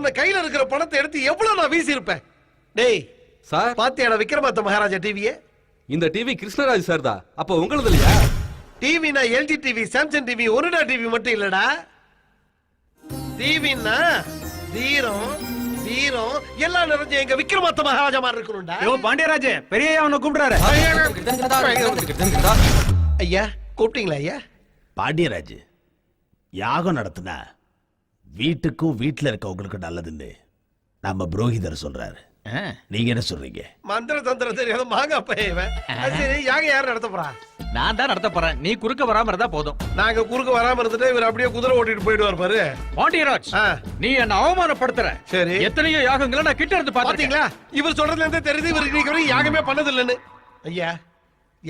உன்னை கையில இருக்கிற பணத்தை எடுத்து எவ்வளவு நான் வீசி இருப்பேன். டேய் சார், பாத்தியாடா விக்ரமாத்த மகாராஜா டிவியே? இந்த டிவி கிருஷ்ணராஜ் சார் தான். அப்ப உங்களது இல்லையா? டிவினா LG TV, Samsung TV, Onida TV மட்டும் இல்லடா. டிவினா தீரம் வீரம் எல்லாம் நிறைஞ்ச எங்க விக்ரமாத்த மகாராஜா மாதிரி இருக்கணும்டா. யோ பாண்டியராஜ், பெரிய அவனை கூப்பிடுறாரு. ஐயா கூப்பிட்டீங்களா ஐயா? பாண்டியராஜ், யாகம் நடத்துனா வீட்டுக்கும் வீட்டுல இருக்கவங்களுக்கு நல்லதுன்னு நம்ம புரோகிதர் சொல்றாரு. நீங்க என்ன சொல்றீங்க? மந்திர தந்திரம் தெரியாத மாங்கா பையன். சரி, யாகம் யாரும் நடத்த போறா? நான் தான் நடத்த போறேன். நீ குறுக்க வராம இருந்தா போதும். நாங்க குறுக்க வராம இருந்துட்டு இவர் அப்படியே குதிரை ஓட்டிட்டு போயிடுவார் பாரு. பாண்டியராஜ், நீ என்ன அவமானப்படுத்துற. சரி, எத்தனையோ யாகங்களை நான் கிட்ட இருந்து பாத்தீங்களா? இவர் சொல்றதுல இருந்தே தெரியுது இவர் இன்னைக்கு வரைக்கும் யாகமே பண்ணது இல்லைன்னு. ஐயா,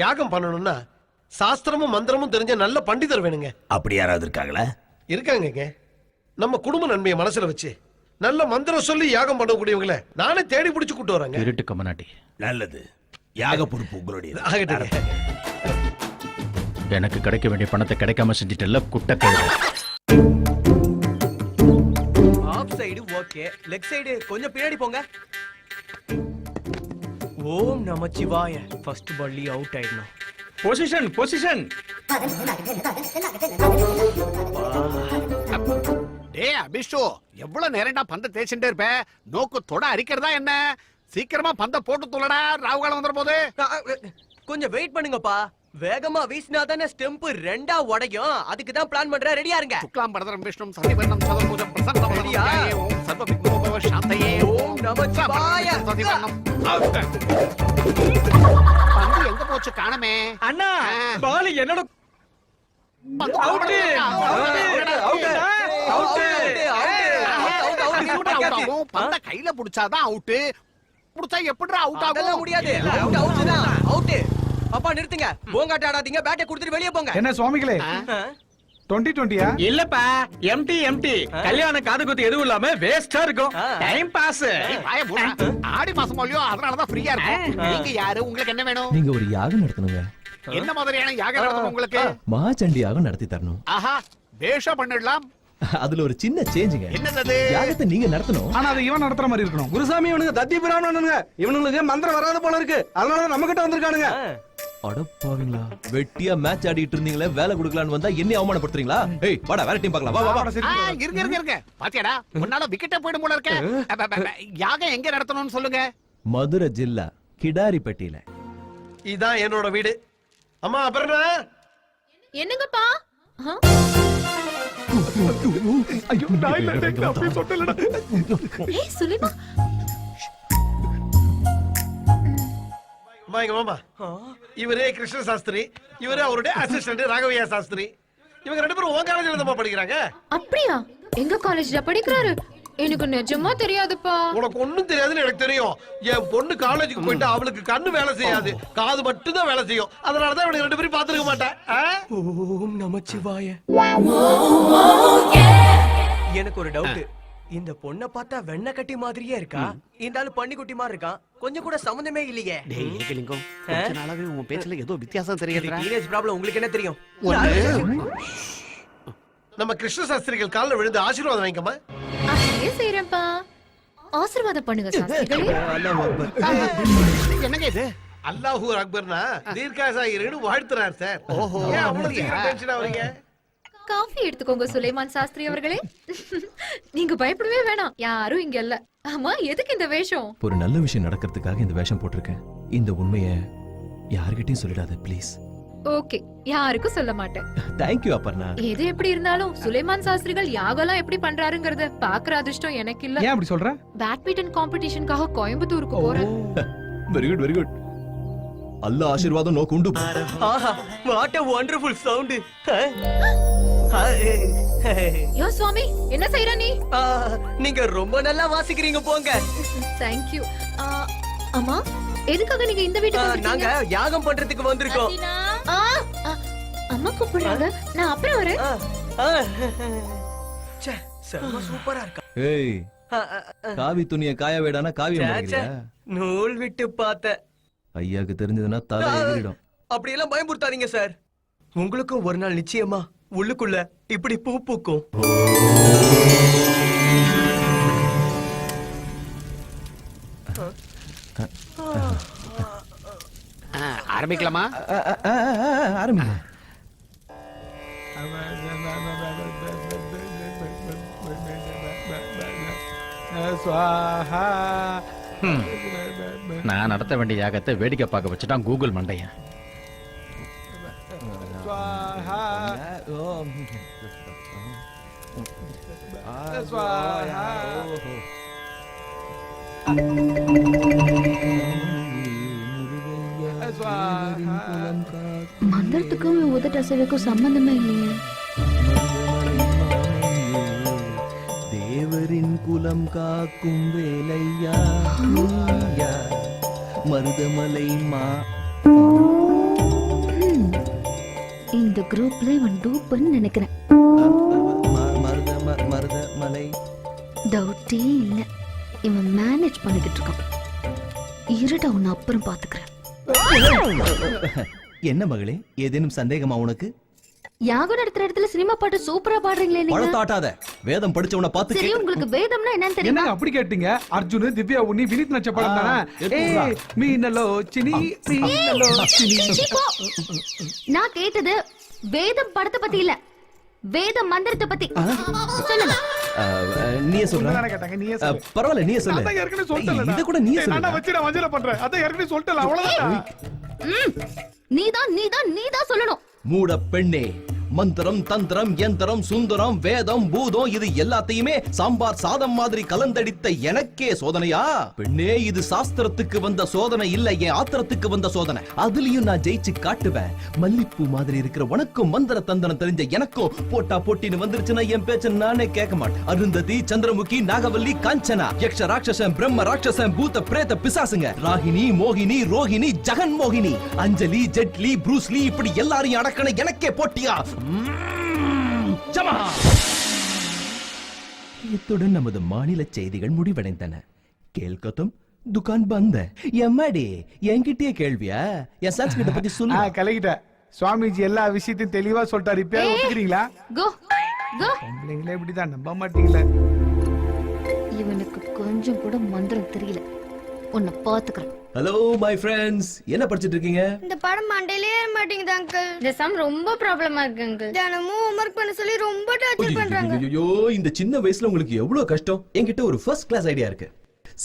யாகம் பண்ணணும்னா சாஸ்திரமும் மந்திரமும் தெரிஞ்ச நல்ல பண்டிதர் வேணுங்க. அப்படி யாராவது இருக்காங்களா? இருக்காங்க. நம்ம குடும்ப நன்மையை மனசுல வச்சு நல்ல மந்திரம் சொல்லி யாகம் பண்ணக்கூடியவங்கள நானே தேடி பிடிச்சு கூட்டு வராங்க. இருட்டு கமனாட்டி. நல்லது, யாக பொறுப்பு உங்களுடைய. எனக்கு கிடைக்க வேண்டிய பணத்தை கிடைக்காம செஞ்சிட்டல்ல குட்டக்கழுதை. Off side okay, left side கொஞ்சம் பின்னாடி போங்க. ஓம் நமச்சிவாய. ஃபர்ஸ்ட் பால்லி அவுட் ஆயிடணும். Position position. டேய் அபிஷோ, எவ்வளவு நேரம்டா பந்த தேய்ச்சிட்டே இருப்ப? நோக்கு தொட அரிக்கிறதா என்ன? சீக்கிரமா பந்த போட்டு துளடா, ராவுகாலம் வந்துற போது. கொஞ்சம் வெயிட் பண்ணுங்கப்பா. வேகமா வீசினா தானே ஸ்டெம்ப் ரெண்டா உடையும். அதுக்கு தான் பிளான் பண்ற. ரெடியா இருங்க. சுக்லாம் பரதரம் விஷ்ணும் சதிவர்ணம் சதுர்புஜம் பிரசன்னவதனம் ஓம் சர்வ விக்னோபவ சாந்தயே ஓம் நமச்சிவாய. சதிவர்ணம். பந்து எங்க போச்சு காணமே? அண்ணா, பால் என்னோட பந்த கையில புடிச்சாதான் அவுட். புடிச்சா எப்படிடா அவுட் ஆகும்? முடியாது. அவுட் தான். அவுட். அப்பா நிறுத்துங்க. போங்காட்ட ஆடாதீங்க. பேட்டை கொடுத்துட்டு வெளிய போங்க. என்ன சுவாமிகளே, 2020யா? இல்லப்பா, எம்டி. கல்யாண காது குத்து எதுவும் இல்லாம வேஸ்டா இருக்கும். Time pass. வாய மூடுடா. ஆடி மாசம் இல்லையோ, அதனால தான் ஃப்ரீயா இருக்கும். நீங்க யாரு? உங்களுக்கு என்ன வேணும்? நீங்க ஒரு யாகம் நடத்தணுங்க. என்ன மாதிரியான யாகம் நடத்தணும் உங்களுக்கு? மகாச்சண்டி யாகம் நடத்தி தரணும். ஆஹா, பேஷா பண்ணிடலாம். அதுல ஒரு சின்ன சேஞ்சுங்க. என்னது? யாகத்தை நீங்க நடத்தணும். ஆனா அது இவன் நடத்துற மாதிரி இருக்கணும். குருசாமி இவனுங்க தத்தி பிராமணனுங்க. இவனுங்களுக்கு மந்திரம் வராத போல இருக்கு. அதனால நம்ம கிட்ட வந்திருக்கானுங்க. அடப்பாவீங்களா, வெட்டியா மேட்ச் ஆடிட்டு இருந்தீங்களே, வேலை கொடுக்கலான்னு வந்தா என்ன அவமானப்படுத்துறீங்களா? ஏய் வாடா, வேற டீம் பார்க்கலாம். வா வா. இருங்க. பாத்தியாடா, உன்னால விக்கெட்ட போயிடும் போல இருக்க. யாகம் எங்க நடத்தணும்னு சொல்லுங்க. மதுரை ஜில்லா கிடாரிப்பட்டியில. இதான் என்னோட வீடு. அம்மா அபர்ணா. என்னங்கப்பா? ஐயோ, நான் இல்ல, அப்படியே சொல்லலடா. ஏய் சுலைமா. மாமா, இவரே கிருஷ்ண சாஸ்திரி, இவரே அவருடைய அசிஸ்டன்ட் ராகவையா சாஸ்திரி. இவங்க ரெண்டு பேரும் உன் காலேஜ்ல தான் படிக்கிறாங்க. அப்படியா? எங்க காலேஜ்ல படிக்கிறாரு? எனக்கு நிஜமா தெரியாதுப்பா. உனக்கு ஒண்ணும் தெரியாதுன்னு எனக்கு தெரியும். என் பொண்ணு காலேஜுக்கு போயிட்டு அவளுக்கு கண்ணு வேலை செய்யாது, காது மட்டும் தான் வேலை செய்யும். அதனாலதான் இவங்க ரெண்டு பேரும் பாத்துக்க மாட்டேன். ஓம் நமச்சிவாய. எனக்கு ஒரு டவுட். இந்த பொண்ணை பார்த்தா வெண்ண கட்டி மாதிரியே இருக்கா? இந்த ஆளு பண்ணி குட்டி மாதிரி இருக்கான். கொஞ்சம் கூட சம்பந்தமே இல்லையே. டேய் ஏகலிங்கம், கொஞ்ச நாளாவே உன் பேச்சுல ஏதோ வித்தியாசம் தெரியுதுடா. டீனேஜ் ப்ராப்ளம் உங்களுக்கு என்ன தெரியும்? நம்ம கிருஷ்ண சாஸ்திரிகள் கால்ல விழுந்து ஆசீர்வாதம் வாங்கிக்கமா. அப்படியே செய்றேன்ப்பா. ஆசீர்வாதம் பண்ணுங்க சாஸ்திரிகளே. என்னங்க இது? அல்லாஹு அக்பர்னா தீர்க்காசாயிரன்னு வாழ்த்துறார் சார். ஓஹோ, அவ்வளவு டென்ஷன் ஆவறீங்க. காஃபி எடுத்துக்கோங்க சுலைமான் சாஸ்திரி அவர்களே. நீங்க பயப்படவே வேணாம், யாரும் இங்க இல்ல. ஆமா, எதுக்கு இந்த வேஷம்? ஒரு நல்ல விஷயம் நடக்கிறதுக்காக இந்த வேஷம் போட்டிருக்கேன். இந்த உண்மையை யார்கிட்டயும் சொல்லிடாத ப்ளீஸ். ஓகே, யாருக்கும் சொல்ல மாட்டேன். தேங்க்யூ அப்பர்ணா. எது எப்படி இருந்தாலும் சுலைமான் சாஸ்திரிகள் யாகலாம் எப்படி பண்றாருங்கறத பாக்குற அதிர்ஷ்டம் எனக்கு இல்ல. ஏன் அப்படி சொல்ற? பேட்மிண்டன் காம்படிஷனுக்காக கோயம்புத்தூருக்கு போறேன். Very good very good. Allah ஆசீர்வாதம் நோக்கு உண்டு. ஆஹா, வாட் a wonderful sound. யோ சுவாமி, என்ன செய்ற நீ? நீங்க ரொம்ப நல்லா வாசிக்கிறீங்க போங்க. Thank you. அம்மா, எதுக்காக நீங்க இந்த வீட்டுக்கு வந்தீங்க? நாங்க யாகம் பண்றதுக்கு வந்திருக்கோம். அம்மா கூப்பிடுறாங்க, நான் அப்புறம் வரேன். ச்சே, செம்ம சூப்பரா இருக்கா. ஏய், காவி துணியை காய வேடானா காவியம் பண்ணிக்கிறியா? நூல் விட்டு பார்த்த ஐயாக்கு தெரிஞ்சதுன்னா தலை எகிறிடும். அப்படி எல்லாம் பயமுறுத்தாதீங்க சார். உங்களுக்கும் ஒரு நாள் நிச்சயமா உள்ளுக்குள்ள இப்படி பூ பூக்கும். ஆரம்பிக்கலாமா? ஆரம்பிங்க. நான் நடத்த வேண்டிய யாகத்தை வேடிக்கை பார்க்க வச்சுட்டான் கூகுள் மண்டையன். மந்திரத்துக்கும் உதட்ட அசைவுக்கும் சம்பந்தமே இல்லையே. தேவரின் குலம் காக்கும் வேலையா நீயா, மருதமலை மா. இந்த குரூப்ல இவன் டூப்னு நினைக்கிறேன். மருதமலை டவுட்டே இல்ல, இவன் மேனேஜ் பண்ணிக்கிட்டு இருக்கான். இருடா, உன்னை அப்புறம் பாத்துக்கிறேன். என்ன மகளே, ஏதேனும் சந்தேகமா உனக்கு? யாகம் நடத்துற இடத்துல சினிமா பாட்டு சூப்பரா பாடுறீங்களே நீங்க. பழத்தாட்டாத, வேதம் படிச்சவன பார்த்து சரி, உங்களுக்கு வேதம்னா என்னன்னு தெரியுமா? என்ன அப்படி கேட்டீங்க? அர்ஜுன், திவ்யா, உன்னி, வினித் நடிச்ச படம் தானே? ஏய், மீனலோ சினி, மீனலோ சினி. சீ, போ. நான் கேட்டது வேதம் படத்தை பத்தி இல்ல, வேத மந்திரத்தை பத்தி. சொல்லுங்க. நீயே சொல்ற. உன்னதானே கேட்டாங்க, நீயே சொல்லு. பரவாயில்ல, நீயே சொல்லு. அதான் ஏற்கனவே சொல்லிட்டேன்லடா. இத கூட நீயே ஏய், சொல்லு. நானா வச்சு நான் வஞ்சனை பண்றேன். அதான் ஏற்கனவே சொல்லிட்டேன், அவ்வளவுதான். நீதான் சொல்லணும். மூட பெண்ணே, மந்திரம் தந்திரம் யந்திரம் சுந்தரம் வேதம் பூதம் இது எல்லாத்தையுமே சாம்பார் சாதம் மாதிரி கலந்தடித்த எனக்கே சோதனையா? பெண்ணே, இது சாஸ்திரத்துக்கு வந்த சோதனை இல்ல, என் ஆத்திரத்துக்கு வந்த சோதனை. அதுலயும் நான் ஜெயிச்சு காட்டுவேன். மல்லிப்பூ மாதிரி இருக்கிற உனக்கும் மந்திர தந்திரம் தெரிஞ்ச எனக்கும் போட்டா போட்டின்னு வந்துருச்சுன்னா என் பேச்ச நானே கேட்க மாட்டேன். அருந்ததி, சந்திரமுகி, நாகவல்லி, காஞ்சனா, யக்ஷ ராட்சசன், பிரம்ம ராட்சசன், பூத பிரேத பிசாசுங்க, ராகினி, மோகினி, ரோஹிணி, ஜெகன் மோகினி, அஞ்சலி, ஜெட்லி, ப்ரூஸ்லி, இப்படி எல்லாரையும் அடக்கன எனக்கே போட்டியா? ஜமா! இத்துடன் நமது மாநில செய்திகள் முடிவடைந்தன. கேள்கத்தும் துகான் பந்த. எம்மாடி, என்கிட்டயே கேள்வியா? என் சன்ஸ்கிரிட்ட பத்தி சொல்லு. கலகிட்ட சுவாமிஜி எல்லா விஷயத்தையும் தெளிவா சொல்லிட்டாரு. இப்ப ஒத்துக்கிறீங்களா? கோ கோ. பொம்பளைங்களே இப்படிதான், நம்ப மாட்டீங்களே. இவனுக்கு கொஞ்சம் கூட மந்திரம் தெரியல. உன்னை பாத்துக்கிறேன். ஹலோ மை ஃப்ரெண்ட்ஸ், என்ன படிச்சிட்டு இருக்கீங்க? இந்த படம் மண்டையிலே ஏற மாட்டேங்குது அங்கிள். இந்த சம் ரொம்ப ப்ராப்ளமா இருக்கு அங்கிள். தினமும் ஹோம்வொர்க் பண்ண சொல்லி ரொம்ப டார்ச்சர் பண்றாங்க. ஐயோ, இந்த சின்ன வயசுல உங்களுக்கு எவ்வளவு கஷ்டம். என்கிட்ட ஒரு ஃபர்ஸ்ட் கிளாஸ் ஐடியா இருக்கு.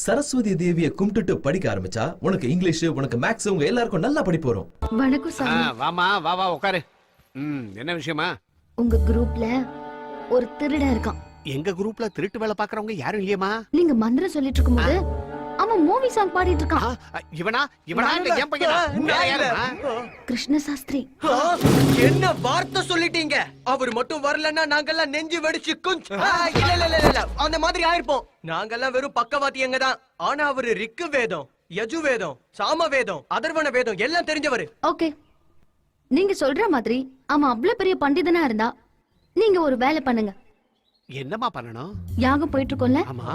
சரஸ்வதி தேவியை கும்பிட்டுட்டு படிக்க ஆரம்பிச்சா உனக்கு இங்கிலீஷ், உனக்கு மேக்ஸ், உங்க எல்லாருக்கும் நல்லா படிப்பு வரும். வணக்கம் சாமி. வாமா, வா வா உட்காரு. என்ன விஷயமா? உங்க குரூப்ல ஒரு திருடன் இருக்கான். எங்க குரூப்ல திருட்டு வேலை பாக்குறவங்க யாரும் இல்லையம்மா. நீங்க மந்திரம் சொல்லிட்டு இருக்கும்போது அவன் மூவி சாங் பாடிட்டு இருக்கான். இவனா இல்ல என் பையனா? வேற யாரும்மா? கிருஷ்ண சாஸ்திரி. என்ன வார்த்தை சொல்லிட்டீங்க? அவர் மட்டும் வரலன்னா நாங்கெல்லாம் நெஞ்சு வெடிச்சு இல்ல அந்த மாதிரி ஆயிருப்போம். நாங்கெல்லாம் வெறும் பக்கவாத்தியங்க தான். ஆனா அவரு ரிக்கு வேதம், யஜு வேதம், சாம வேதம், அதர்வன வேதம் எல்லாம் தெரிஞ்சவரு. ஓகே, நீங்க சொல்ற மாதிரி அவன் அவ்வளவு பெரிய பண்டிதனா இருந்தா நீங்க ஒரு வேலை பண்ணுங்க. என்னமா பண்ணணும்? யாகம் போயிட்டு இருக்கோம்ல, ஆமா,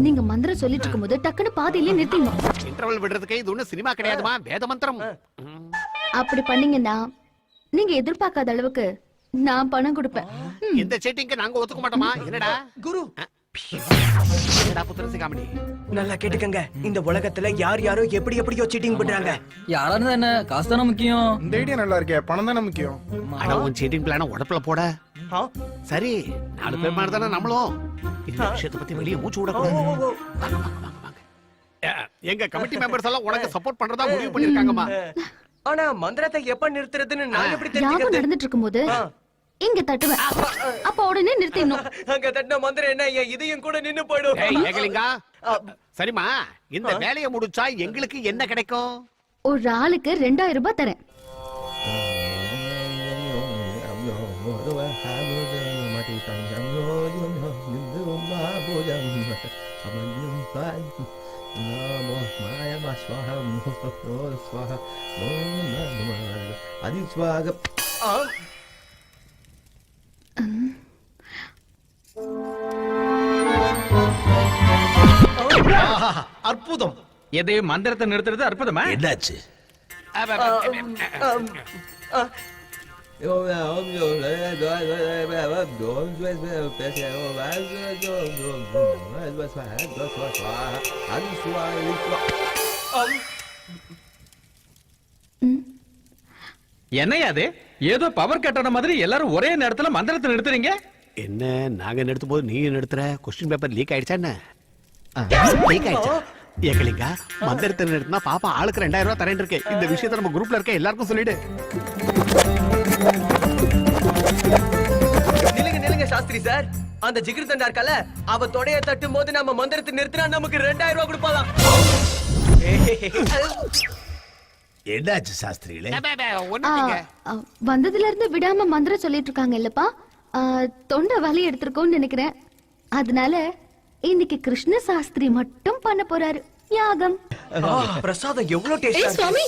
நீங்க மந்திரம் சொல்லிட்டு இருக்கும்போது டக்குன்னு பாதியிலே நிறுத்திடணும். இன்டர்வல் விடுறதுக்கு இது ஒண்ணு சினிமா கிடையாதுமா, வேத மந்திரம். அப்படி பண்ணீங்கன்னா நீங்க எதிர்பார்க்காத அளவுக்கு நான் பணம் கொடுப்பேன். இந்த செட்டிங்க்கு நாங்க ஒத்துக்க மாட்டோமா? என்னடா குரு, என்னடா புத்திரசி காமெடி? நல்லா கேட்டுக்கங்க. இந்த உலகத்துல யார் யாரோ எப்படி எப்படியோ சீட்டிங் பண்றாங்க. யாரா இருந்தா என்ன, காசு தானே முக்கியம். இந்த ஐடியா நல்லா இருக்கே, பணம் தானே முக்கியம். ஆனா உன் சீட்டிங் பிளான உடப்புல போட. சரி, 4 பேர் மாதிரி தானே நம்மளும். இந்த விஷயத்தை பத்தி வெளியே மூச்சு விடக்கூடாது. எங்க கமிட்டி மெம்பர்ஸ் எல்லாம் உனக்கு சப்போர்ட் பண்றதா முடிவு பண்ணிருக்காங்கம்மா. ஆனா மந்திரத்தை எப்ப நிறுத்துறதுன்னு நான் எப்படி யாகம் தெரிஞ்சுக்கிறது? நடந்துட்டு இருக்கும்போது இங்க தட்டுவேன், அப்ப உடனே நிறுத்திடணும். அங்க தட்டின மந்திரம் என்ன, என் இதையும் கூட நின்னு போயிடும். ஏய், ஏகலிங்கா. சரிம்மா, இந்த வேலையை முடிச்சா எங்களுக்கு என்ன கிடைக்கும்? ஒரு ஆளுக்கு 2000 ரூபாய் தரேன். அற்புதம். எது மந்திரத்தை நிறுத்துறது அற்புதமா? என்னாச்சு? என்னையா அது ஏதோ பவர் கட்டான மாதிரி எல்லாரும் ஒரே நேரத்துல மந்திரத்தை நிறுத்துறீங்க. என்ன நாங்க நிறுத்தும் போது நீ நிறுத்துற? கொஸ்டின் பேப்பர் லீக் ஆயிடுச்சா என்ன? லீக் ஆயிடுச்சா? ஏகலிங்கா மந்திரத்தை நிறுத்தினா பாப்பா ஆளுக்கு 2000 ரூபாய் தரேன் இருக்கு. இந்த விஷயத்தை நம்ம குரூப்ல இருக்க எல்லாருக்கும் சொல்லிடு. நில்லுங்க சாஸ்திரி சார். அந்த ஜிகிர் தண்டா இருக்கல, அவ தொடைய தட்டும் போது நம்ம மந்திரத்தை நிறுத்தினா நமக்கு 2000 ரூபாய் கொடுப்பாளாம். என்னாச்சு சாஸ்திரிகளே? வந்ததுல இருந்து விடாம மந்திரம் சொல்லிட்டு இருக்காங்க இல்லப்பா. தொண்டை வலி எடுத்திருக்கோம்னு நினைக்கிறேன். அதனால இன்னைக்கு கிருஷ்ண சாஸ்திரி மட்டும் பண்ண போறாரு யாகம். பிரசாதம் எவ்வளவு டேஸ்டா சுவாமி,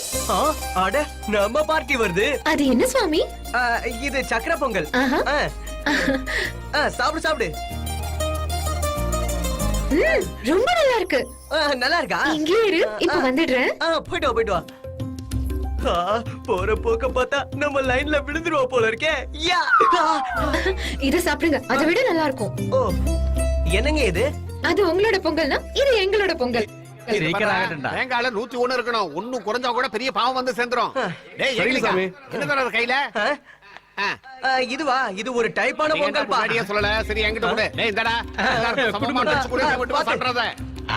அட நம்ம பார்ட்டி வருது. அது என்ன சுவாமி? இது சக்கர பொங்கல். ஆஹா. சாப்பிடு சாப்பிடு. ரொம்ப நல்லா இருக்கு. நல்லா இருக்கா? இங்கே இரு, இப்ப வந்துடுறேன். போயிட்டு வா. போற போக்க பார்த்தா நம்ம லைன்ல விழுந்துருவோம் போல இருக்கே. இத சாப்பிடுங்க, அதை விட நல்லா இருக்கும். ஓ, என்னங்க இது? அது உங்களோட பொங்கல்னா இது எங்களோட பொங்கல். தேங்காயில 101 இருக்கணும். ஒண்ணு குறைஞ்சா கூட பெரிய பாவம் வந்து சேர்ந்துரும். டேய் ஏகலிங்கா, என்னடா அது கையில? இதுவா? இது ஒரு டைப்பான பொங்கல் பா. முன்னாடியே சொல்லல. சரி என்கிட்ட கொடு. டேய் இந்தடா. சமமா வச்சு கொடு. மட்டும் சாப்பிடுறத.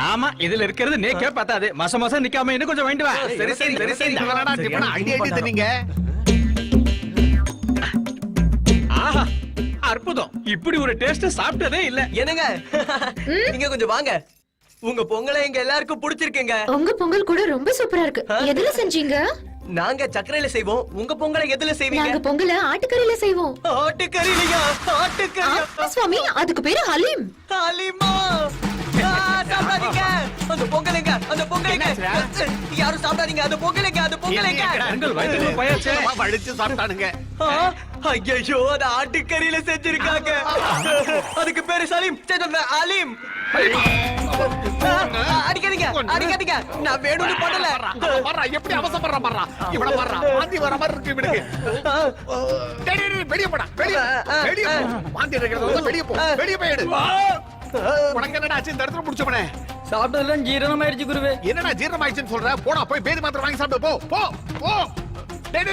ஆமா, இதுல இருக்கிறது நேக்கே பத்தாது. மாசம் நிக்காம இன்னும் கொஞ்சம் வாங்கிட்டு வா. சரி. என்னடா டிபன் ஐடி தரீங்க? ஆஹா, அற்புதம். இப்படி ஒரு டேஸ்ட் சாப்பிட்டதே இல்ல. என்னங்க, நீங்க கொஞ்சம் வாங்க. உங்க பொங்கலை எங்க எல்லாருக்கும் பிடிச்சிருக்குங்க. உங்க பொங்கல் கூட ரொம்ப சூப்பரா இருக்கு. எதுல செஞ்சீங்க? நாங்க சக்கரையில செய்வோம். உங்க பொங்கலை எதுல செய்வீங்க? நாங்க பொங்கலை ஆட்டுக்கறியில செய்வோம். ஆட்டுக்கறிலையா? ஆட்டுக்கறி சுவாமி, அதுக்கு பேரு ஹலீம். ஹலீமா? சாப்பிடாதீங்க. அந்த பொங்கலைங்க, அந்த பொங்கலைங்க. யாரும் சாப்பிடாதீங்க. அந்த பொங்கலைங்க, அந்த பொங்கலைங்க. பொங்கல் வயித்துல போயாச்சே. வடிச்சு சாப்பிட்டானுங்க. ஐயோ, அது ஆட்டுக்கறியில செஞ்சிருக்காங்க. அதுக்கு பேரு சலீம். அலீம். அடிக்காதீங்க, அடிக்காதீங்க. நான் வேணும்னு பண்ணல. வர்றா, எப்படி அவசரப்படுறா பாறா. இவன வர்றா. வாந்தி வர மாதிரி இருக்கு இவனுக்கு. டேய் வெளிய போடா. வெளிய போ. வாந்தி எடுக்கிறது வந்து வெளிய போ. வெளிய போய் எடு. உனக்கு என்னடா ஆச்சு? இந்த இடத்துல முடிச்சவனே. சாப்பிட்டதெல்லாம் ஜீரணமாயிடுச்சு குருவே. என்னடா ஜீரணமாயிடுச்சுன்னு சொல்ற? போடா, போய் பேதி மாத்திரை வாங்கி சாப்பிடு. போ போ போ. டேய்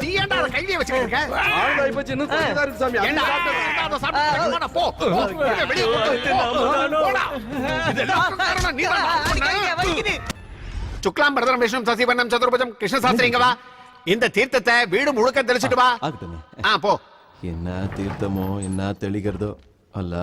நீ ஏன்டா அத கையிலே வச்சிட்டு இருக்க? ஆளா இப்ப சின்ன கொஞ்சம் இருக்கு சாமி. என்ன அத சாப்பிட்டு போ. வெளிய போ. போடா. இதெல்லாம் காரணம் நீ தான். சுக்லாம் பரதரம் விஷ்ணு சசிவர்ணம் சதுர்புஜம் கிருஷ்ண சாஸ்திரிங்க வா. இந்த தீர்த்தத்தை வீடு முழுக்க தெளிச்சிட்டு வா. போ. என்ன தீர்த்தமோ என்ன தெளிக்கிறதோ அல்ல.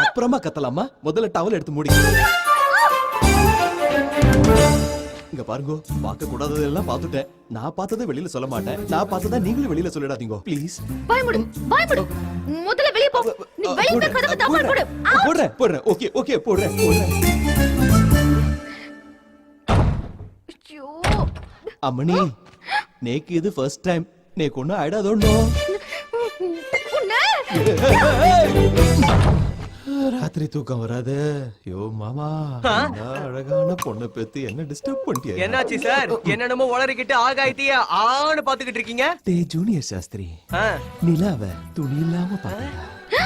அப்புறமா கத்தலாமா? முதல்ல டவல் எடுத்து மூடி. இங்க பாருங்க, பார்க்க கூடாததெல்லாம் பார்த்துட்டேன். நான் பார்த்ததை வெளியில சொல்ல மாட்டேன். நான் பார்த்ததை நீங்களும் வெளியில சொல்லிடாதீங்க ப்ளீஸ். பயமுடு. முதல்ல வெளிய போ. நீ வெளிய கதவை தாப்பால் போடு. போடுறேன். ஓகே போடுறேன். ஐயோ. அம்மணி, நேக்கு இது ஃபர்ஸ்ட் டைம். நேக்கு ஒன்னும் ஆயிடாதோன்னோ. ராத்திரி தூக்கம் வராது. யோ மாமா, அழகான பொண்ணை பெத்து என்ன டிஸ்டர்ப் பண்ணிட்டியா? என்னாச்சு சார்? என்னென்னமோ உளறிக்கிட்டு ஆகாயத்தையே ஆன்னு பாத்துக்கிட்டு இருக்கீங்க. டே ஜூனியர் சாஸ்திரி, நிலாவ துணி இல்லாம பாத்தியா?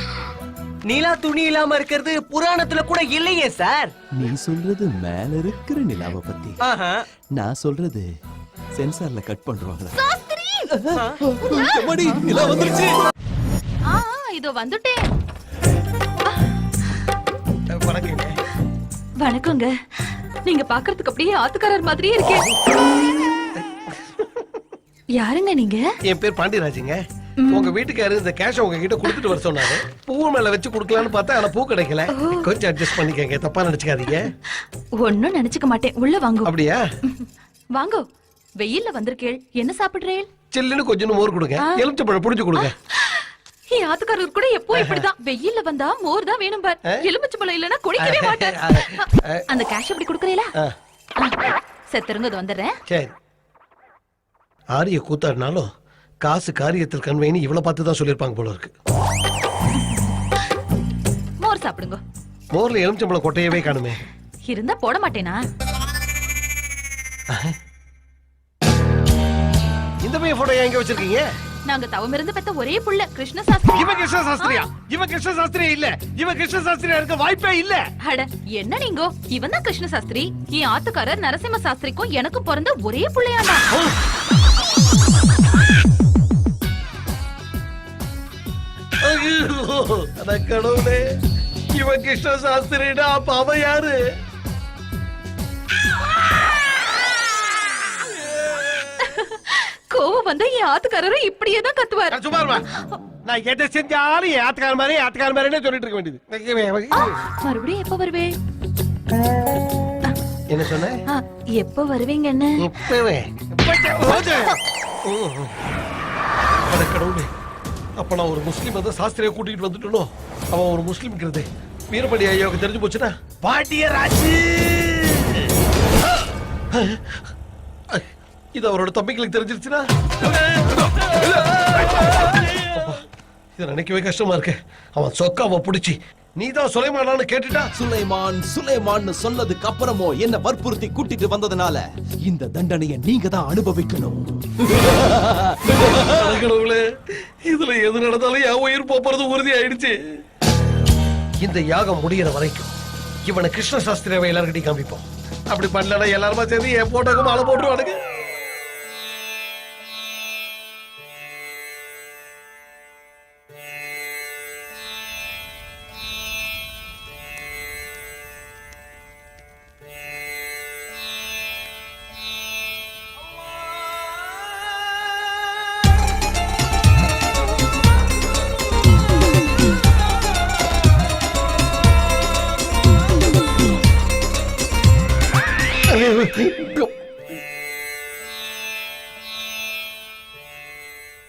நீலா துணி இல்லாம இருக்கிறது புராணத்துல கூட இல்லையே சார். நீ சொல்றது மேல இருக்கிற நிலாவை பத்தி. நான் சொல்றது சென்சார்ல கட் பண்றாங்க. நிலா வந்துருச்சு. இதோ வந்துட்டேன். வணக்கங்க. நீங்க பாக்குறதுக்கு அப்படியே ஆத்துக்காரர் மாதிரியே இருக்கே. யாருங்க நீங்க? என் பேர் பாண்டியராஜுங்க. உங்க வீட்டுக்காரரு இந்த கேஷ் உங்ககிட்ட கொடுத்துட்டு வர சொன்னாரு. பூ மேல வச்சு கொடுக்கலான்னு பார்த்தா ஆனா பூ கிடைக்கல. கொஞ்சம் அட்ஜஸ்ட் பண்ணிக்கங்க, தப்பா நினைச்சுக்காதீங்க. ஒன்னும் நினைச்சுக்க மாட்டேன். உள்ள வாங்க. அப்படியா? வாங்க. வெயில்ல வந்திருக்கேள், என்ன சாப்பிடுறேன்? சில்லுன்னு கொஞ்சம் மோர் கொடுங்க, எலுமிச்சம்பழம் புடிச்சு கொடுங்க. என் ஆத்துக்காரர் கூட எப்போ இப்படிதான். வெயில்ல வந்தா மோர் தான் வேணும் பார். எலுமிச்சம்பழம் இல்லனா குடிக்கவே மாட்டார். அந்த கேஷ் அப்படி குடுக்கறீங்களா? செத்துருங்க வந்துடுறேன். சரி ஆரிய கூத்தாடினாலும் காசு காரியத்தில் கண்வைன்னு இவ்வளவு பார்த்து தான் சொல்லியிருப்பாங்க போல இருக்கு. மோர் சாப்பிடுங்க. மோர்ல எலுமிச்சம்பழம் கொட்டையவே காணுமே. இருந்தா போட மாட்டேனா? இந்த பையன் போட்டோ எங்க வச்சிருக்கீங்க? நாங்க தவமிருந்து பெத்த ஒரே புள்ள கிருஷ்ண சாஸ்திரி. இவன் கிருஷ்ண சாஸ்திரியா? இவன் கிருஷ்ண சாஸ்திரியா இல்ல. இவன் கிருஷ்ண சாஸ்திரியா இருக்க வாய்ப்பே இல்ல. அட என்ன நீங்க? இவன் தான் கிருஷ்ண சாஸ்திரி. என் ஆத்துக்காரர் நரசிம்ம சாஸ்திரிக்கும் எனக்கு பிறந்த ஒரே புள்ளையாண்டா. அட கடவுளே, இவன் கிருஷ்ண சாஸ்திரிடா. அப்ப அவன் யாரு? கோவம் வந்தா என் ஆத்துக்காரரும் இப்படியே தான் கத்துவார். சும்மா இருமா. நான் எதை செஞ்சாலும் என் ஆத்துக்கார மாதிரியே சொல்லிட்டு இருக்க வேண்டியது. மறுபடியும் எப்ப வருவே? என்ன சொன்ன? எப்ப வருவீங்கன்னு? இப்பவே. அட கடவுளே, அப்ப நான் ஒரு முஸ்லீம் வந்து சாஸ்திரியை கூட்டிட்டு வந்துட்டனோ. அவன் ஒரு முஸ்லீம்ங்கிறது வீரபடி ஐயாவுக்கு தெரிஞ்சு போச்சுன்னா பாட்டியராஜு இது அவரோட தம்பிகளுக்கு தெரிஞ்சிருச்சுன்னா இதை நினைக்கவே கஷ்டமா இருக்கு. அவன் சொக்காம புடிச்சு நீதான் சுலைமானான்னு கேட்டுட்டா. சுலைமான் சுலைமான்னு சொன்னதுக்கு அப்புறமோ என்ன வற்புறுத்தி கூட்டிட்டு வந்ததுனால இந்த தண்டனையை நீங்க தான் அனுபவிக்கணும். கடவுளே, இதுல எது நடந்தாலும் என் உயிர் போறது உறுதி ஆயிடுச்சு. இந்த யாகம் முடிகிற வரைக்கும் இவனை கிருஷ்ண சாஸ்திரியாவை எல்லார்கிட்டையும் காமிப்போம். அப்படி பண்ணலன்னா எல்லாருமா சேர்ந்து என் போட்டோக்கு மாலை போட்டுருவானுங்க.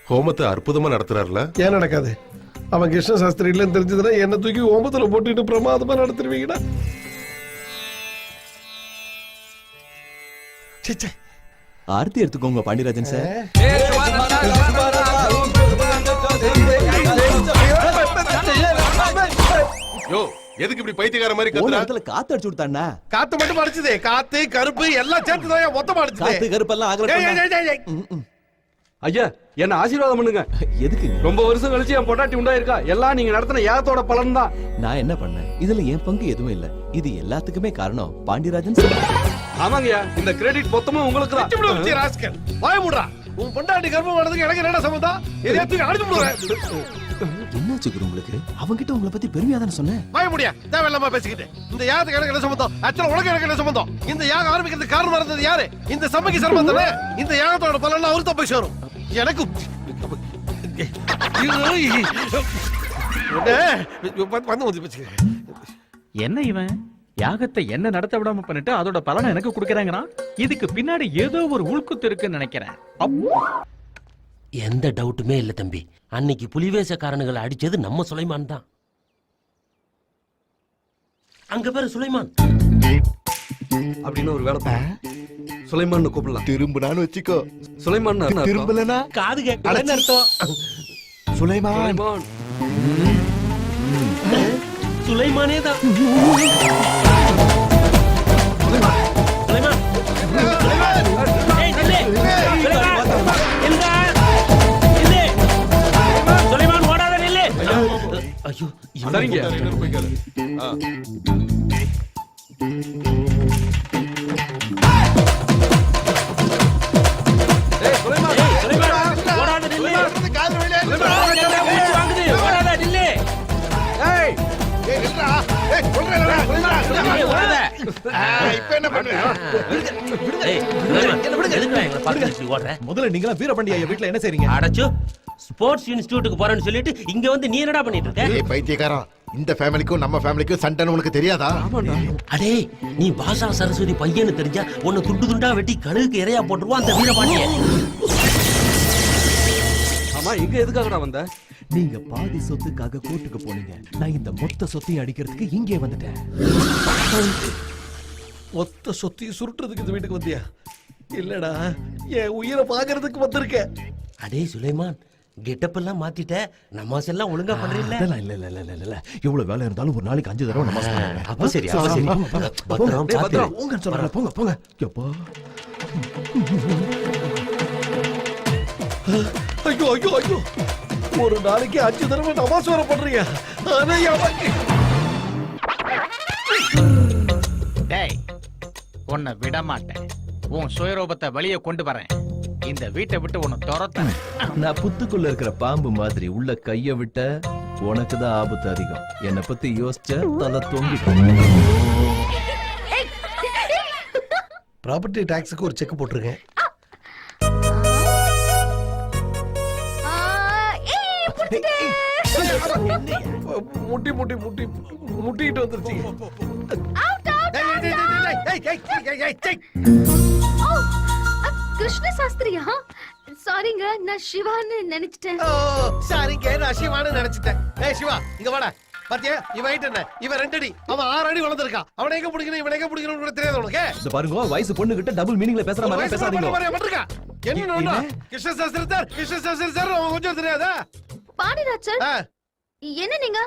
ஹோமத்தை அற்புதமா நடத்துறாருல. ஏன் நடக்காது? அவன் கிருஷ்ண சாஸ்திரி இல்லைன்னு தெரிஞ்சதுன்னா என்ன தூக்கி ஓமத்துல போட்டுட்டு பிரமாதமா நடத்திருவீங்கடா. ஆர்த்தி எடுத்துக்கோங்க பாண்டியராஜன் சார். யோ, எதுக்கு இப்படி பைத்தியக்கார மாதிரி ஒரு கத்துற? இடத்துல காத்து அடிச்சு விட்டானா? காத்து மட்டும் அடிச்சதே, காத்து கருப்பு எல்லாம் சேர்த்துதான் மொத்தமா காத்து அடிச்சது. கருப்பெல்லாம் ஆகல. ஐயா, என்ன ஆசீர்வாதம் பண்ணுங்க. எதுக்கு? ரொம்ப வருஷம் கழிச்சு என் பொண்டாட்டி உண்டாயிருக்கா. எல்லாம் நீங்க நடத்தின யாகத்தோட பலன் தான். நான் என்ன பண்ணேன்? இதுல என் பங்கு எதுவும் இல்ல. இது எல்லாத்துக்குமே காரணம் பாண்டியராஜன் சார். ஆமாங்கய்யா, இந்த கிரெடிட் மொத்தமும் உங்களுக்கு தான். இவ்வளவு வச்சு ராஸ்கல் வாய மூடுறா. உன் பொண்டாட்டி கர்ப்பம் ஆனதுக்கு எனக்கு என்ன சம்பந்தம்? எதையா தூக்கி அடிச்சு போடுறேன். என்னாச்சு குரு உங்களுக்கு? அவங்கிட்ட உங்களை பத்தி பெருமையா தானே சொன்னேன். வாய முடியா, தேவையில்லாம பேசிக்கிட்டு. இந்த யாகத்துக்கு எனக்கு என்ன சம்பந்தம்? அச்சல உனக்கு எனக்கு என்ன சம்பந்தம்? இந்த யாகம் ஆரம்பிக்கிறதுக்கு காரணமா இருந்தது யாரு? இந்த சபைக்கு சர்மம் தானே. இந்த யாகத்தோட பலன் அவரு தான் போய் சேரும். எனக்கு என்ன இவன் யாகத்தை என்ன நடத்த விடாம பண்ணிட்டு அதோட பலனை எனக்கு கொடுக்கறாங்கனா? இதுக்கு பின்னாடி ஏதோ ஒரு உள்குத்து இருக்குன்னு நினைக்கிறேன். எந்த டவுட்டுமே இல்ல தம்பி. அன்னைக்கு புலிவேஷக்காரனுகளை அடிச்சது நம்ம சுலைமான் தான். அங்க பேரு சுலைமான் அப்படின்னு ஒரு வேலை. சுலைமான் கூப்பிடலாம். திரும்பினான்னு வச்சுக்கோ. சுலைமான் திரும்பலனா காது கேட்கலன்னு அர்த்தம். சுலைமான் சுலைமானே தான். சுலைமான் ஏய் நில்லு. சுலைமான் ஓடாத நில்லு. ஐயோ சரிங்க. ஓடாத நில்லு. வாங்குது ஓடாத நில்லு. முதல்ல நீங்க வீரபாண்டிய வீட்டுல என்ன செய்றீங்க? அடச்சு ஸ்போர்ட்ஸ் இன்ஸ்டிடியூட்டுக்கு போறேன்னு சொல்லிட்டு இங்க வந்து நீ என்னடா பண்ணிட்டு இருக்க? பைத்தியக்காரா, இந்த ஃபேமிலிக்கும் நம்ம ஃபேமிலிக்கும் சண்டைன்னு உனக்கு தெரியாதா? அடே, நீ பாஷா சரஸ்வதி பையன்னு தெரிஞ்சா உன்னை துண்டு துண்டா வெட்டி கழுகுக்கு இறையா போட்டுருவான் அந்த வீரபாண்டிய. ஆமா, இங்க எதுக்காகடா வந்த? நீங்க பாதி சொத்துக்காக கோர்ட்டுக்கு போனீங்க. நான் இந்த மொத்த சொத்தையும் அடிக்கிறதுக்கு இங்கே வந்துட்டேன். மொத்த சொத்தையும் சுருட்டுறதுக்கு இந்த வீட்டுக்கு வந்தியா? இல்லடா, என் உயிரை பாக்குறதுக்கு வந்திருக்க. அடே சுலைமான், கெட்டப் எல்லாம் மாத்திட்ட, நமாஸ் எல்லாம் ஒழுங்கா பண்றீல்ல? அதெல்லாம் இல்ல. எவ்வளவு வேலை இருந்தாலும் ஒரு நாளைக்கு 5 தடவை நமாஸ் பண்ணுவேன். அப்ப சரி, அப்ப சரி. பத்திரம், டேய், பாத்து. பத்திரம். போங்கன்னு சொல்றேன்ல, போங்க. எப்பா. ஐயோ, ஒரு நாளைக்கு 5 தடவை நமாஸ் வர பண்றீங்க. ஆனா எவனுக்கு? டேய், உன்னை விட மாட்டேன். உன் சுயரூபத்தை வெளியே கொண்டு வரேன். இந்த வீட்டை விட்டு உன்னை துரத்தறேன். நான் புத்துக்குள்ள இருக்கிற பாம்பு மாதிரி உள்ள கைய விட்ட உனக்கு தான் ஆபத்து அதிகம். என்னை பத்தி யோசிச்ச தலை தொங்கிட்டேன். ப்ராப்பர்ட்டி டாக்ஸுக்கு ஒரு செக் போட்டிருக்கேன். முட்டிட்டு வந்துருச்சு. கிருஷ்ண சாஸ்திரியா? சாரிங்க, நான் சிவான்னு நினைச்சிட்டேன். சாரிங்க, நான் சிவான்னு நினைச்சிட்டேன். ஏய் சிவா, இங்க வாடா. பாத்தியா, இவன் ஹைட் என்ன? இவன் 2 அடி, அவன் 6 அடி வளர்ந்திருக்கான். அவனை எங்க பிடிக்கணும், இவன் எங்க பிடிக்கணும் கூட தெரியாது உனக்கு? இந்த பாருங்க, வயசு பொண்ணு கிட்ட டபுள் மீனிங்ல பேசுற மாதிரி பேசாதீங்க. என்ன கிருஷ்ண சாஸ்திரி சார் அவன் கொஞ்சம் தெரியாதா? பாண்டிராஜ் சார், என்ன நீங்க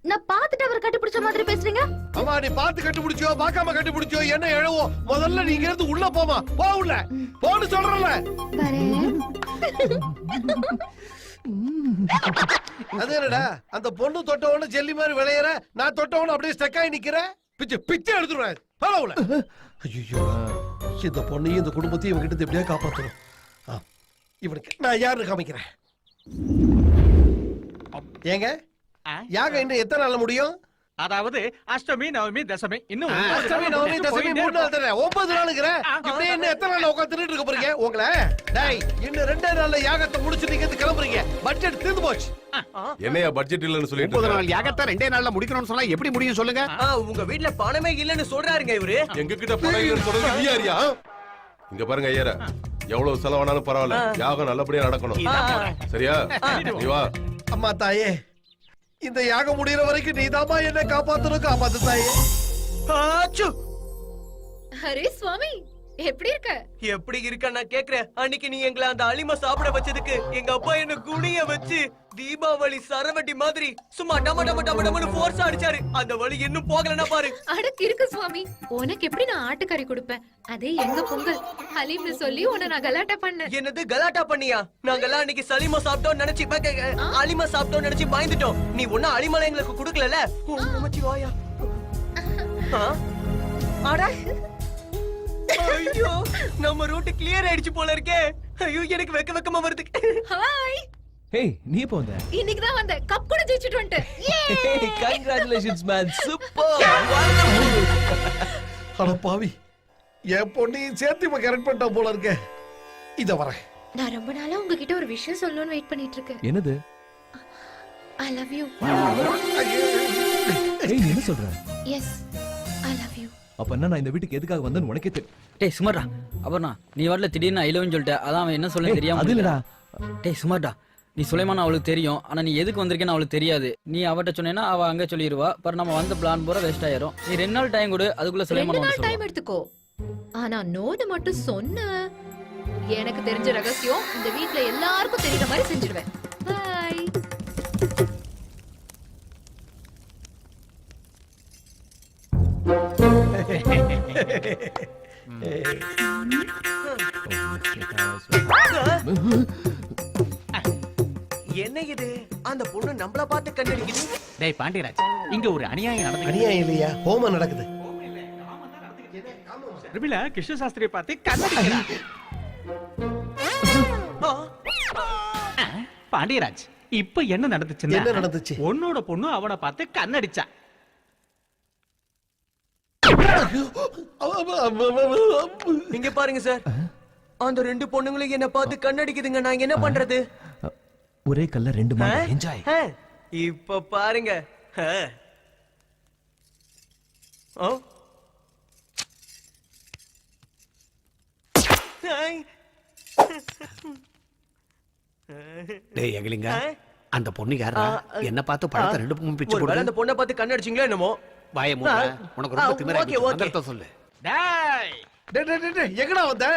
நான் பார்த்துட்டு அவர் கட்டிப்பிடிச்ச மாதிரி பேசுறீங்க? அம்மா, நீ பார்த்து கண்டுபிடிச்சோ பார்க்காம கண்டுபிடிச்சோ என்ன எழுவோ? முதல்ல நீங்க இருந்து உள்ள போமா. போ உள்ள போன்னு சொல்றல. அது என்னடா, அந்த பொண்ணு தொட்டவன ஜெல்லி மாதிரி விளையற, நான் தொட்டவன அப்படியே ஸ்டக் ஆகி நிக்கிறேன். பிச்சை எடுத்துருவேன். போல உள்ள. ஐயோ, இந்த பொண்ணையும் இந்த குடும்பத்தையும் இவங்க கிட்ட எப்படியா காப்பாத்தணும். இவனுக்கு நான் யாருன்னு காமிக்கிறேன். ஏங்க, யாகம் இன்னும் எத்தனை நாள் முடியும்? அதாவது அஷ்டமி, நவமி, தசமி, இன்னும் அஷ்டமி, நவமி, தசமி 3 நாள் தானே. 9 நாளுக்குற. இப்படியே இன்னும் எத்தனை நாள் உட்கார்ந்து இருக்க போறீங்க? உங்களை டேய், இன்னும் 2 நாள்ல யாகத்தை முடிச்சு நீங்க கிளம்புறீங்க. பட்ஜெட் தீர்ந்து போச்சு. என்னையா பட்ஜெட் இல்லன்னு சொல்லிட்டு 30 நாள் யாகத்தை 2 நாள்ல முடிக்கணும்னு சொன்னா எப்படி முடியும் சொல்லுங்க? உங்க வீட்ல பணமே இல்லன்னு சொல்றாருங்க இவரு. எங்க கிட்ட பணம் இல்லன்னு சொல்றது நீ யாரியா? இங்க பாருங்க ஐயரா, எவ்வளவு செலவானாலும் பரவாயில்ல, யாகம் நல்லபடியா நடக்கணும். சரியா? நீ வா. அம்மா தாயே, இந்த யாகம் முடியற வரைக்கும் நீதாமா என்ன காப்பாத்து தாயே. அரே சுவாமி, எப்படி இருக்க? எப்படி இருக்க நான் கேக்குறேன். அன்னைக்கு நீ எங்களை அந்த அலிமா சாப்பிட வச்சதுக்கு எங்க அப்பா என்ன குனிய வச்சு தீபாவளி சரவட்டி மாதிரி சும்மா டமன்னு ஃபோர்ஸ் அடிச்சாரு. அந்த வலி இன்னும் போகலன்னா பாரு. அடக்கு இருக்கு சுவாமி, உனக்கு எப்படி நான் ஆட்டுக்கறி கொடுப்பேன்? அதே எங்க பொங்கல் ஹலீம்னு சொல்லி உன்னை நான் கலாட்டா பண்ணேன். என்னது கலாட்டா பண்ணியா? நாங்கெல்லாம் அன்னைக்கு சலீமா சாப்பிட்டோம் நினைச்சு அலிமா சாப்பிட்டோம் நினைச்சு பயந்துட்டோம். நீ ஒன்னும் அலிமலை எங்களுக்கு கொடுக்கல. வாயா. ஐயோ, நம்ம ரூட் கிளியர் ஆயிடுச்சு போல இருக்கே. ஐயோ, எனக்கு வெக்கமா வருது. ஹாய். ஹேய், நீ எப்போ வந்த? இன்னைக்கு தான் வந்த. கப் கூட ஜெயிச்சிட்டு வந்துட்டேன். Congratulations man, super. அட பாவி, என் பொண்ணையும் சேர்த்து இப்ப கரெக்ட் பண்ணிட்டா போல இருக்க. இத வரேன். நான் ரொம்ப நாளா உங்ககிட்ட ஒரு விஷயம் சொல்லணும்னு வெயிட் பண்ணிட்டு இருக்கேன். என்னது? I love you. ஏய், நீ என்ன சொல்ற? Yes, I love you. அப்ப என்ன, நான் இந்த வீட்டுக்கு எதுக்காக வந்தேன்னு உனக்கே தெரியும்? டேய் சுமார்டா, அபர்ணா நீ வரல திடீர்னு ஐ லவ்னு சொல்லிட்ட. அதான் அவன் என்ன சொல்ல தெரியாம. அது இல்லடா. டேய் சுமார்டா, நீ சுலைமான் அவளுக்கு தெரியும், ஆனா நீ எதுக்கு வந்திருக்கேன்னு அவளுக்கு தெரியாது. நீ அவட்ட சொன்னேன்னா அவ அங்க சொல்லிடுவா. பர் நம்ம வந்த பிளான் பூரா வேஸ்ட் ஆயிரும். நீ 2 நாள் டைம் கொடு, அதுக்குள்ள 2 சுலைமான் நாள் வந்து டைம் எடுத்துக்கோ. ஆனா நோடு மட்டும் சொன்ன, எனக்கு தெரிஞ்ச ரகசியம் இந்த வீட்ல எல்லாருக்கும் தெரியற மாதிரி செஞ்சிடுவேன். பை. என்ன இது? அந்த பொண்ணு நம்மள பார்த்து கண்ணடிக்குது. டேய் பாண்டியராஜ், இங்க ஒரு அநியாயம் நடக்குது. அநியாயம் இல்லையா? ஹோமம் நடக்குது. ரிபிலா கிருஷ்ண சாஸ்திரியை பார்த்து கண்ணடிக்கிறா. பாண்டியராஜ், இப்ப என்ன நடந்துச்சுன்னா, என்ன நடந்துச்சு? உன்னோட பொண்ணு அவனை பார்த்து கண்ணடிச்சா. இங்க பாருங்க சார், அந்த 2 பொண்ணுங்களும் என்ன பார்த்து கண்ணடிக்குதுங்க. நான் என்ன பண்றது? ஒரே கல்ல 2 மாங்கா. என்ஜாய். இப்ப பாருங்க. டேய் எங்கலிங்க, அந்த பொண்ணு யாரா? என்ன பார்த்து பழத்தை 2 பக்கம் பிச்சு போடுது. அந்த பொண்ணை பார்த்து கண்ணடிச்சீங்களா என்னமோ? வாயை மூடுடா. உனக்கு ரொம்ப திமிரா இருக்கு. அங்கர்த்த சொல்லு. டேய் எங்கடா வந்த?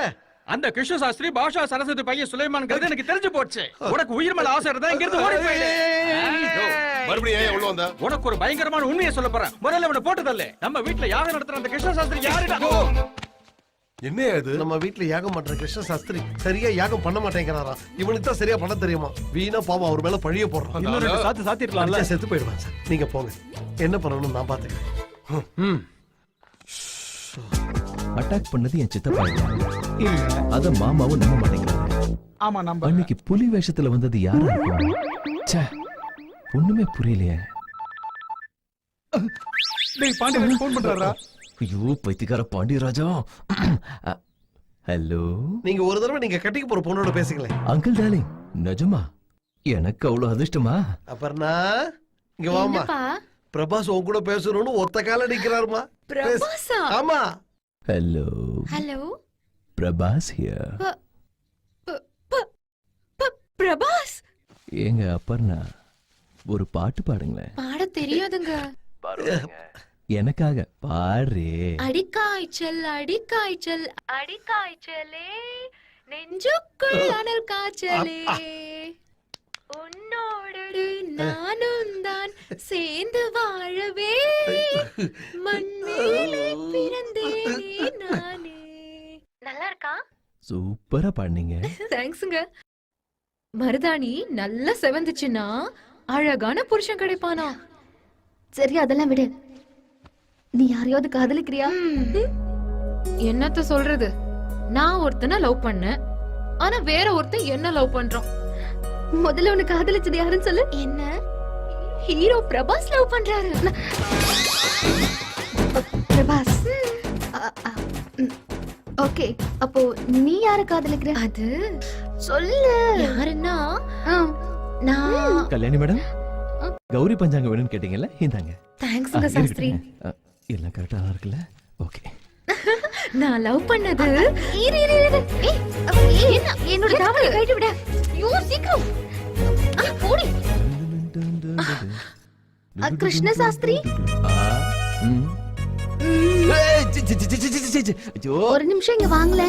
அந்த கிருஷ்ண சாஸ்திரி பாஷா சரஸ்வதி பையன் சுலைமான்ங்கிறது எனக்கு தெரிஞ்சு போச்சு. உனக்கு உயிர் மேல ஆசை இருந்தா இங்க இருந்து ஓடி போயிடு. மறுபடியும் ஏன் உள்ள வந்த? உனக்கு ஒரு பயங்கரமான உண்மையை சொல்ல போறேன். முதல்ல இவனை போட்டு தள்ளு. நம்ம வீட்ல யாகம் நடத்துற அந்த கிருஷ்ண சாஸ்திரி யாருடா? என்ன இது? நம்ம வீட்டுல யாகம் பண்ற கிருஷ்ண சாஸ்திரி சரியா யாகம் பண்ண மாட்டேங்கிறாரா? இவனுக்கு தான் சரியா பண்ண தெரியுமா? வீணா பாவம் அவர் மேல பழிய போடுறான். இன்னும் 2 சாத்து சாத்திரலாம்ல. அடிச்சா செத்து போயிடுவான் சார். நீங்க போங்க, என்ன பண்ணணும் நான் பாத்துக்கிறேன். அட்டாக் பண்ணது என் சித்தப்பா இல்ல, அத மாமாவும் நம்ப மாட்டேங்கிறாங்க. ஆமா நம்ம அன்னைக்கு புலி வேஷத்துல வந்தது யாரா இருக்கும்? ச்சே, ஒண்ணுமே புரியலையே. டேய் பாண்டியன் ஃபோன் பண்றாரா? ஐயோ பைத்தியக்கார பாண்டியராஜா. ஹலோ, நீங்க ஒரு தடவை நீங்க கட்டிக்க போற பொண்ணோட பேசுங்களேன். அங்கிள் டார்லிங், நிஜமா எனக்கு அவ்வளவு அதிர்ஷ்டமா? அப்பர்ணா இங்க வாமா. என்னப்பா? பிரபாஸ் உன் கூட பேசணும்னு ஒத்த கால நிக்கிறாருமா. பிரபாஸா? ஆமா. Hello hello, Prabhas here. Prabhas ஏங்க அப்பர்ணா, ஒரு பாட்டு பாடுங்களேன். பாட தெரியாதுங்க. எனக்காக பாடுறே. அடிக்காய்ச்சல் அடிக்காய்ச்சல் அடிக்காய்ச்சலே நெஞ்சுக்குள் அனல் காய்ச்சலே உன்னோடு நானும் தான் சேர்ந்து வாழவே மண்மேலே பிறந்தேனே நானே. நல்லா இருக்கா? சூப்பரா பாடுனீங்க. தேங்க்ஸுங்க. மருதாணி நல்லா செவந்துச்சுன்னா அழகான புருஷன் கிடைப்பானா? சரி அதெல்லாம் விடு. நீ யாரையாவது காதலிக்கிறியா? என்னத்த சொல்றது, நான் ஒருத்தனை லவ் பண்ணேன், ஆனா வேற ஒருத்தன் என்ன லவ் பண்றான். முதல்ல உனக்கு காதலிச்சது யாருன்னு சொல்லு. என்ன? ஹீரோ பிரபாஸ் லவ் பண்றாரு. பிரபாஸ். ஓகே, அப்போ நீ யார காதலிக்கிற? அது சொல்லு. யாருன்னா நான். கல்யாணி மேடம், கௌரி பஞ்சாங்க வேணும்னு கேட்டீங்கல்ல, இந்தாங்க. தேங்க்ஸ்ங்க சாஸ்திரி. எல்லாம் கரெக்டா இருக்குல்ல? ஓகே. நான் லவ் பண்ணது. என்ன என்னோட தாவணி கைட்டு விட. யூ சீக்கிரம் போடி. கிருஷ்ண சாஸ்திரி. ஒரு நிமிஷம் இங்க வாங்கல.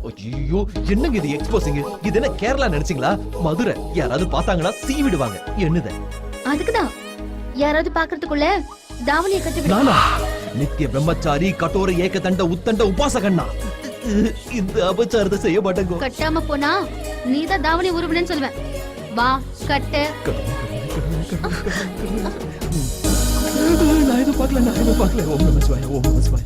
ஐயோ, என்னங்க இது எக்ஸ்போசிங்? இது என்ன கேரளா நினைச்சீங்களா? மதுரை. யாராவது பார்த்தாங்கன்னா சீ விடுவாங்க. என்னது? அதுக்குதான் யாராவது பாக்குறதுக்குள்ள தாவணியை கட்டி விடு. நானா நித்திய பிரம்மச்சாரி கட்டோர ஏக தண்ட உத்தண்ட உபாசகண்ணா. இந்த அபச்சாரத்தை செய்ய மாட்டேங்கோ. கட்டாம போனா நீதான் தாவணி உருவனன்னு சொல்லுவேன். வா கட்டு. நான் எதுவும் பார்க்கல, நான் எதுவும் பார்க்கல. ஓம் நம சிவாய, ஓம் நம சிவாய.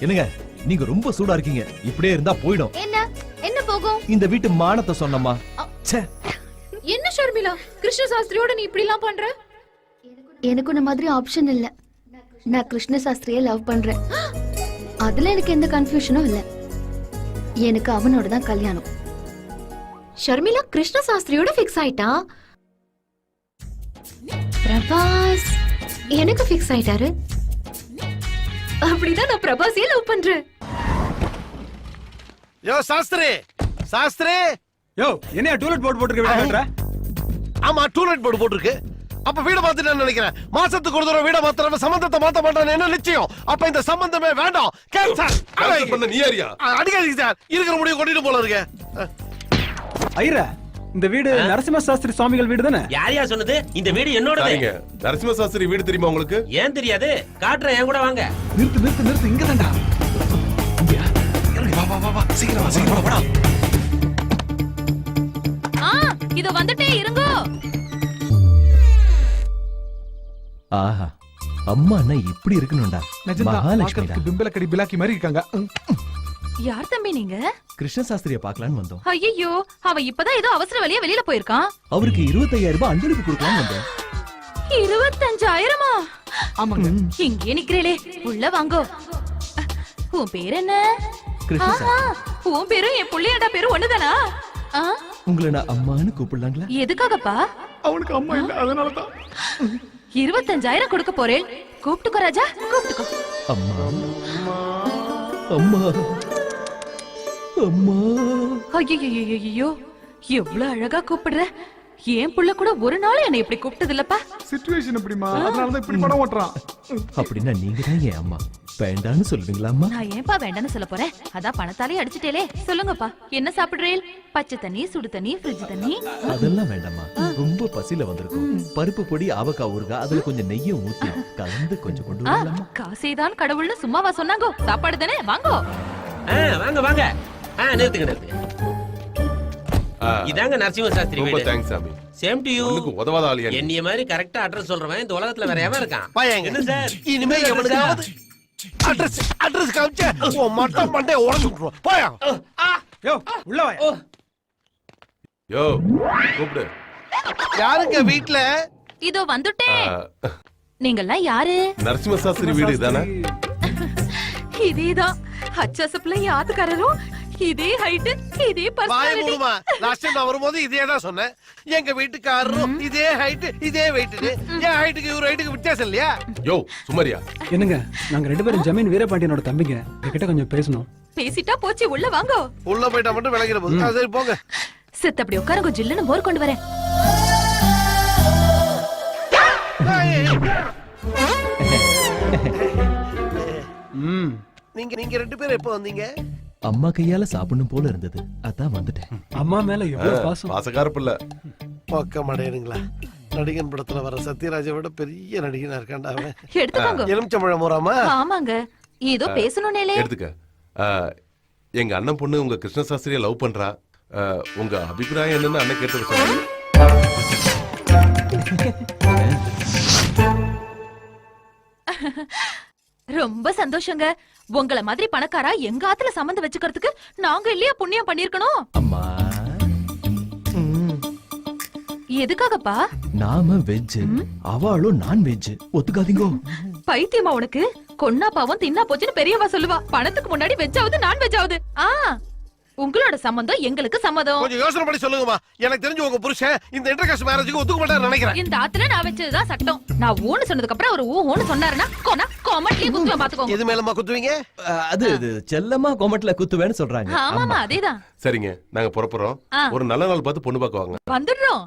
என்னங்க, நீங்க ரொம்ப சூடா இருக்கீங்க. இப்படியே இருந்தா போயிடும். என்ன என்ன போகும்? இந்த வீட்டு மானத்தை சொன்னமா. என்ன ஷர்மிளா, கிருஷ்ண சாஸ்திரியோட நீ இப்படி எல்லாம் பண்ற? எனக்கு உன்ன மாதிரி ஆப்ஷன் இல்ல. நான் கிருஷ்ண சாஸ்திரியை லவ் பண்றேன். அதுல எனக்கு எந்த கன்ஃபியூஷனும் இல்ல. எனக்கு அவனோட தான் கல்யாணம். ஷர்மிளா கிருஷ்ண சாஸ்திரியோட ஃபிக்ஸ் ஆயிட்டா. பிரபாஸ் எனக்கு ஃபிக்ஸ் ஆயிட்டாரு. அப்படிதான் நான் பிரபாஸையே லவ் பண்றேன். யோ சாஸ்திரி, சாஸ்திரி. யோ என்னையா டூலெட் போர்டு போட்டுருக்க வீடு கட்டுற? ஆமா, டூலெட் போர்டு போட்டுருக்கு. அப்ப வீட மாத்திட்டேன்னு நினைக்கிறேன். மாசத்துக்கு ஒரு தடவை வீட மாத்திரம் சம்பந்தத்தை மாத்த மாட்டான்னு என்ன நிச்சயம்? அப்ப இந்த சம்பந்தமே வேண்டாம். கேன்சல் பண்ண நீ யாரியா? அடிக்காதீங்க சார், இருக்கிற முடிவு கொட்டிட்டு போல இருக்கு. ஐரா, இந்த வீடு நரசிம்ம சாஸ்திரி சுவாமிகள் வீடு தானே? யாரையா சொன்னது? இந்த வீடு என்னோடது. நரசிம்ம சாஸ்திரி வீடு தெரியுமா உங்களுக்கு? ஏன் தெரியாது? காட்டுறேன், என் கூட வாங்க. நிறுத்து நிறுத்து நிறுத்து, இங்க தான்டா. வா வா வா வா, சீக்கிரம் வா, சீக்கிரம் வாடா. இதோ வந்துட்டே இருங்க. ஆஹா, அம்மா அண்ணா இப்படி இருக்கணும்டா. மகாலட்சுமி பிம்பல கடி பிலாக்கி மாதிரி இருக்காங்க. யார் தம்பி நீங்க? கிருஷ்ண சாஸ்திரியை பார்க்கலான்னு வந்தோம். ஐயோ, அவ இப்பதான் ஏதோ அவசர வழியா வெளியில போயிருக்கான். அவருக்கு 25,000 ரூபாய் அஞ்சலிப்பு கொடுக்கலாம்னு வந்தோம். 25,000-ஆ? ஆமாங்க. இங்கே நிக்கிறேளே, உள்ள வாங்கோ. உன் பேர் என்ன? கிருஷ்ண சாஸ்திரி. உன் பேரும் என் புள்ளையாடா பேரும் ஒண்ணுதானா? உங்களை நான் அம்மான்னு கூப்பிடலாங்களா? எதுக்காகப்பா? அவனுக்கு அம்மா இல்ல, அதனாலதான். 25,000 கொடுக்க போறேன். கூப்பிட்டுக்கோ ராஜா, கூப்பிட்டுக்கோ. அம்மா அம்மா. அம்மா ஐயோ எவ்வளவு அழகா கூப்பிடுற என் புள்ள கூட ஒரு நாள் என்னை இப்படி கூப்பிட்டது இல்லப்பா. சிச்சுவேஷன் எப்படிமா அதனாலதான் இப்படி படம் ஓட்டுறான். அப்படின்னா நீங்க தான் என் அம்மா. வேண்டான்னு சொல்லுவீங்களா அம்மா? நான் ஏன்பா வேண்டான்னு சொல்ல போறேன்? அதான் பணத்தாலே அடிச்சிட்டேலே. சொல்லுங்கப்பா, என்ன சாப்பிடுறேன்? பச்சை தண்ணி, சுடு தண்ணி, ஃப்ரிட்ஜ் தண்ணி? அதெல்லாம் வேண்டாம்மா. ரொம்ப பசியில வந்திருக்கும். பருப்பு பொடி, ஆவக்காய் ஊறுகாய், அதுல கொஞ்சம் நெய்யும் ஊத்தி கலந்து கொஞ்சம் கொண்டு வரலாமா? காசேதான் கடவுள்னு சும்மாவா சொன்னாங்கோ? சாப்பாடு தானே, வாங்கோ. வாங்க வாங்க. நிறுத்துங்க நிறுத்துங்க. இதாங்க நரசிம்ம சாஸ்திரி ரொம்ப வீடு. தேங்க்ஸ் சாமி. Same to you. உனக்கு உதவாத ஆளியா நீ? என்னைய மாதிரி கரெக்டா அட்ரஸ் சொல்றவன் இந்த உலகத்துல வேற எவன் இருக்கான்? பாயங்க. என்ன சார்? இனிமே எவனுக்காவது அட்ரஸ் காமிச்ச ஓ மட்டம் மண்டே உடைச்சு விட்டுருவோம். போயா. யோ உள்ள வா. யோ கூப்பிடு. யாருங்க வீட்ல? இதோ வந்துட்டேன். நீங்கெல்லாம் யாரு? நரசிம்ம சாஸ்திரி வீடு தானே? இதேதான். ஹச்சசப்ல யாத்துக்காரரும் இதே ஹைட், இதே வாய பர்சனாலிட்டி. மூடுமா. லாஸ்ட் டைம் நான் வரும்போது இதே தான் சொன்னேன். எங்க வீட்டுக்காரரும் இதே ஹைட், இதே வெயிட். என் ஹைட்டுக்கு இவர் ஹைட்டுக்கு வித்தியாசம் இல்லையா? யோ சுமரியா. என்னங்க நாங்க 2 பேரும் ஜமீன் வீரபாண்டியனோட தம்பிங்க. கிட்ட கொஞ்சம் பேசணும். பேசிட்டா போச்சு, உள்ள வாங்கோ. உள்ள போயிட்டா மட்டும் விளக்கிற போது. சரி போங்க. செத்து அப்படி உட்காருங்க, ஜில்லுன்னு மோர் கொண்டு வரேன். நீங்க 2 பேரும் எப்போ வந்தீங்க? அம்மா கையால சாப்பிடணும் போல இருந்தது, அதான் வந்துட்டேன். அம்மா மேல எவ்வளவு பாசம். பாசக்கார பிள்ளை. பக்கம் அடையணுங்களா? நடிகன் படத்துல வர சத்யராஜை விட பெரிய நடிகனா இருக்காண்டா அவன். எடுத்துக்கோங்க. எலுமிச்சம்பழம் மோராமா? ஆமாங்க, ஏதோ பேசணும்னேலே. எடுத்துக்க. எங்க அண்ணன் பொண்ணு உங்க கிருஷ்ண சாஸ்திரியை லவ் பண்றா. உங்க அபிப்பிராயம் என்னன்னு அண்ணன் கேட்டது சொல்லுங்க. ரொம்ப சந்தோஷங்க. உங்கள மாதிரி பணக்காரா எங்க ஆத்துல சம்மந்தம் வச்சுக்கிறதுக்கு நாங்க இல்லையா புண்ணியம் பண்ணிருக்கணும். அம்மா எதுக்காகப்பா? நாம வெஜ், அவளும் நான் வெஜ். ஒத்துக்காதீங்கோ. பைத்தியமா உனக்கு? கொன்னா பாவம் தின்னா போச்சுன்னு பெரியவா சொல்லுவா. பணத்துக்கு முன்னாடி வெஜ்ஜாவது நான் வெஜ்ஜாவது. உங்களோட சம்மந்தம் எங்களுக்கு சம்மதம். கொஞ்சம் யோசனை பண்ணி சொல்லுங்கம்மா. எனக்கு தெரிஞ்சு உங்க புருஷன் இந்த இன்டர்காஸ்ட் மேரேஜுக்கு ஒத்துக்க மாட்டாரு நினைக்கிறேன். இந்த ஆத்துல நான் வச்சதுதான் சட்டம். நான் ஊன்னு சொன்னதுக்கு அப்புறம் ஒரு ஊன்னு சொன்னாருன்னா கொமட்லயே குத்துவேன் பாத்துக்கோங்க. எது மேலமா குத்துவீங்க? அது செல்லமா கோமட்ல குத்துவேன்னு சொல்றாங்க. ஆமாமா அதேதான். சரிங்க, நாங்க புறப்படுறோம். ஒரு நல்ல நாள் பார்த்து பொண்ணு பார்க்க வாங்க. வந்துடுறோம்.